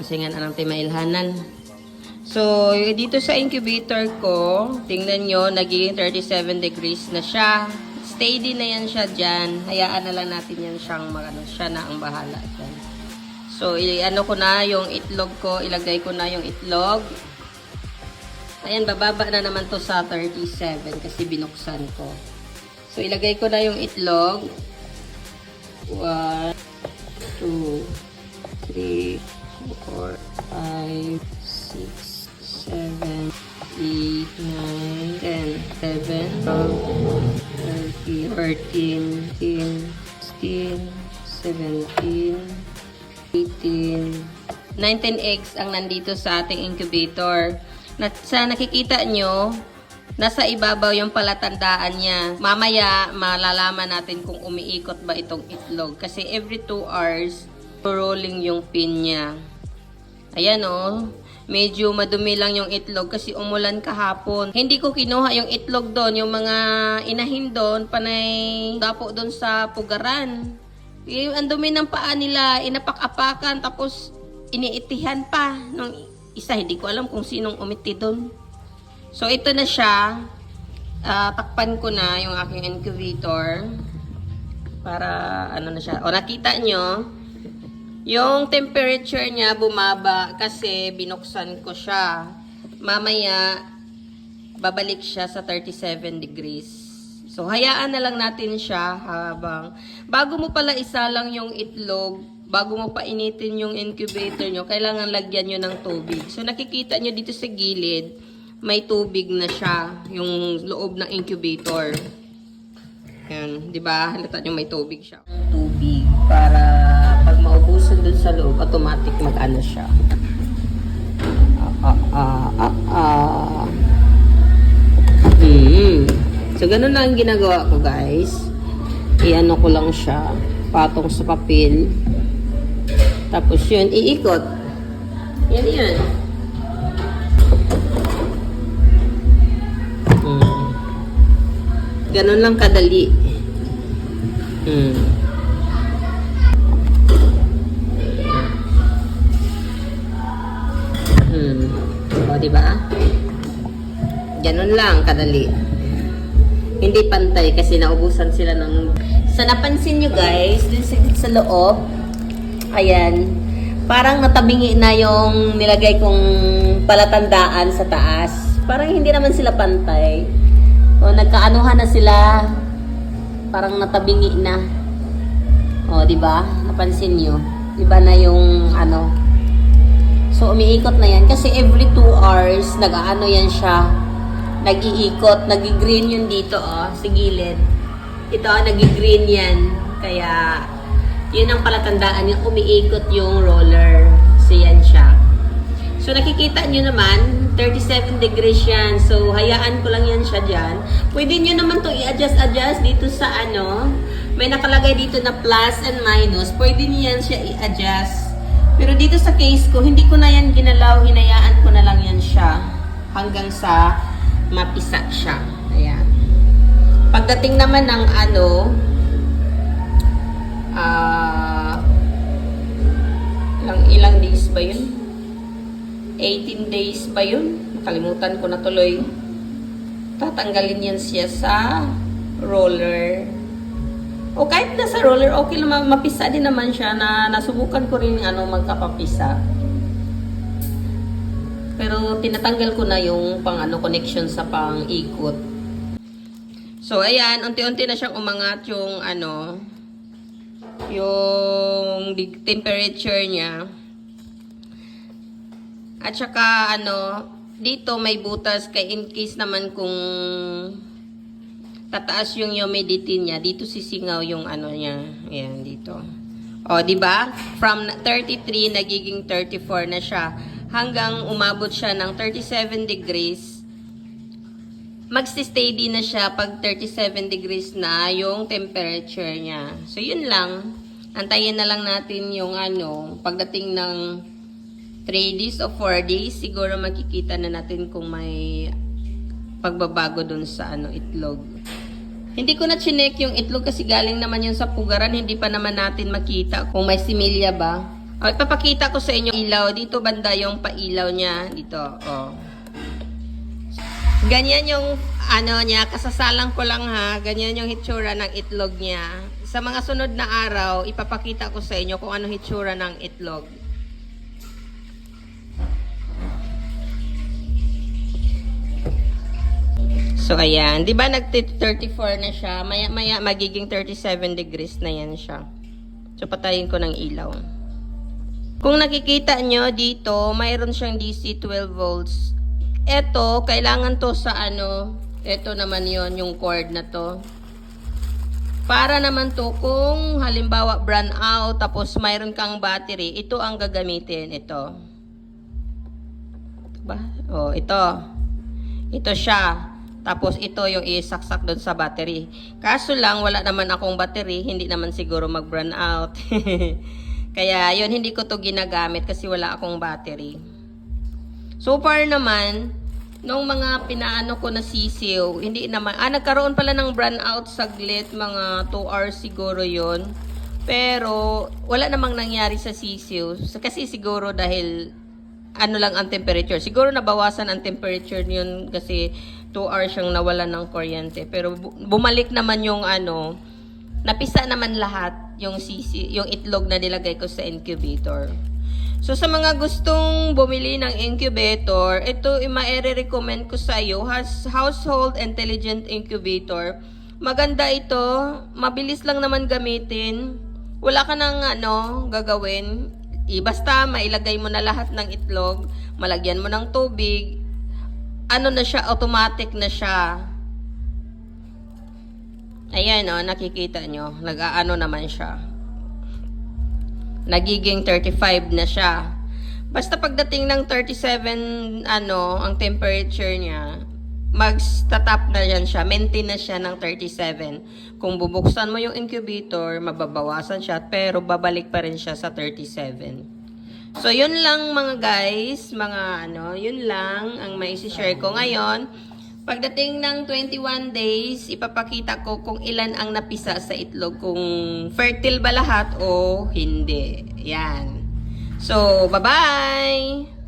usingan anang timailhanan. So, dito sa incubator ko, tingnan nyo, nagiging 37 degrees na siya. Steady na yan siya dyan. Hayaan na lang natin yan siyang siya na ang bahala dyan. So, ko na yung itlog ko. Ilagay ko na yung itlog. Ayan, bababa na naman to sa 37 kasi binuksan ko. So, ilagay ko na yung itlog. 1, 2, 3, 4, 5, 6, 7, 8, 9, 10, 11, 12, 13, 14, 15, 16, 17, 18, 19 eggs ang nandito sa ating incubator. Sa nakikita nyo, nasa ibabaw yung palatandaan niya. Mamaya, malalaman natin kung umiikot ba itong itlog. Kasi every 2 hours, rolling yung pin niya. Ayan o. Medyo madumi lang yung itlog kasi umulan kahapon. Hindi ko kinuha yung itlog doon. Yung mga inahin doon, panay dapo doon sa pugaran. Ang dumi ng paa nila, inapak-apakan, tapos iniitihan pa. Nung isa, hindi ko alam kung sinong umiti doon. So, ito na siya. Takpan ko na yung aking incubator. Para, na siya. O, nakita nyo, yung temperature niya bumaba kasi binuksan ko siya. Mamaya, babalik siya sa 37 degrees. So, hayaan na lang natin siya habang bago mo pala isalang yung itlog, bago mo pa initin yung incubator nyo, kailangan lagyan nyo ng tubig. So, nakikita nyo dito sa gilid, may tubig na siya, yung loob ng incubator. Yan, di ba? Halata nyo may tubig siya. Tubig para pag maubusan dun sa loob, automatic mag-ano siya. So, ganun lang ang ginagawa ko, guys. I-ano ko lang siya, patong sa papel. Tapos yun, iikot. Yan. Ganun lang kadali. O, diba? Ganun lang kadali. Hindi pantay kasi naubusan sila ng... Sa napansin nyo guys, dun sa loob, ayan, parang natabingi na yung nilagay kong palatandaan sa taas. Parang hindi naman sila pantay. O, nagkaanuhan na sila. Parang natabingi na. O, diba? Napansin nyo? Diba na yung So, umiikot na yan. Kasi every 2 hours, nag-aano yan siya. Nag-iikot. Nag-green yun dito, sa gilid. Ito, nag-green yan. Kaya, yun ang palatandaan yung umiikot yung roller. So, yan siya. So, nakikita nyo naman, 37 degrees yan. So, hayaan ko lang yan siya dyan. Pwede nyo naman itong i-adjust dito sa may nakalagay dito na plus and minus. Pwede nyo yan siya i-adjust. Pero dito sa case ko, hindi ko na yan ginalaw. Hinayaan ko na lang yan siya hanggang sa mapisa siya. Ayan. Pagdating naman ng ilang days ba yun? 18 days ba yun? Nakalimutan ko na tuloy. Tatanggalin yan siya sa roller. O kahit nasa roller, okay lang, mapisa din naman siya na nasubukan ko rin magkapapisa. Pero tinatanggal ko na yung connection sa pang-ikot. So ayan, unti-unti na siyang umangat yung yung temperature niya. At saka dito may butas kay in case naman kung tataas yung humidity niya, dito sisingaw yung niya. Ayan, dito. O, di ba? From 33 nagiging 34 na siya. Hanggang umabot siya ng 37 degrees. Magsi-steady na siya pag 37 degrees na yung temperature niya. So, yun lang. Antayin na lang natin yung pagdating ng 3 days o 4 days, siguro makikita na natin kung may pagbabago dun sa itlog. Hindi ko na chinek yung itlog kasi galing naman yun sa pugaran. Hindi pa naman natin makita kung may similya ba. O, ipapakita ko sa inyo ilaw. Dito banda yung pailaw niya. Dito, oh. Ganyan yung, ano niya, kasasalang ko lang ha. Ganyan yung hitsura ng itlog niya. Sa mga sunod na araw, ipapakita ko sa inyo kung ano hitsura ng itlog. So, ayan. Di ba nag-34 na siya? Maya-maya magiging 37 degrees na yan siya. So, patayin ko ng ilaw. Kung nakikita nyo dito, mayroon siyang DC 12 volts. Ito, kailangan to sa ano, ito naman yon yung cord na to. Para naman to kung halimbawa brand out, tapos mayroon kang battery, ito ang gagamitin, ito. Diba? Oh, ito. Ito siya. Tapos ito yung isaksak doon sa battery. Kaso lang, wala naman akong battery, hindi naman siguro mag-brand out. Kaya yun, hindi ko to ginagamit kasi wala akong battery. So far naman, nung mga pinaano ko na sisiw, hindi naman, nagkaroon pala ng brand out saglit, mga 2 hours siguro yon. Pero, wala namang nangyari sa sisiw. Kasi siguro dahil, ano lang ang temperature. Siguro nabawasan ang temperature yun kasi 2 hours siyang nawalan ng kuryente. Pero bumalik naman yung ano, napisa naman lahat yung yung itlog na nilagay ko sa incubator. So sa mga gustong bumili ng incubator, ito i-recommend ko sa iyo, Household Intelligent Incubator. Maganda ito, mabilis lang naman gamitin. Wala ka nang gagawin. Basta mailagay mo na lahat ng itlog, malagyan mo ng tubig. Ano na siya, automatic na siya. Ayan nakikita nyo, nag-aano naman siya. Nagiging 35 na siya. Basta pagdating ng 37, ang temperature niya, mag-tatap na yan siya, maintain na siya ng 37. Kung bubuksan mo yung incubator, mababawasan siya, pero babalik pa rin siya sa 37. So, yun lang mga guys, yun lang ang maisi-share ko ngayon. Pagdating ng 21 days, ipapakita ko kung ilan ang napisa sa itlog, kung fertile ba lahat o hindi. Yan. So, bye-bye!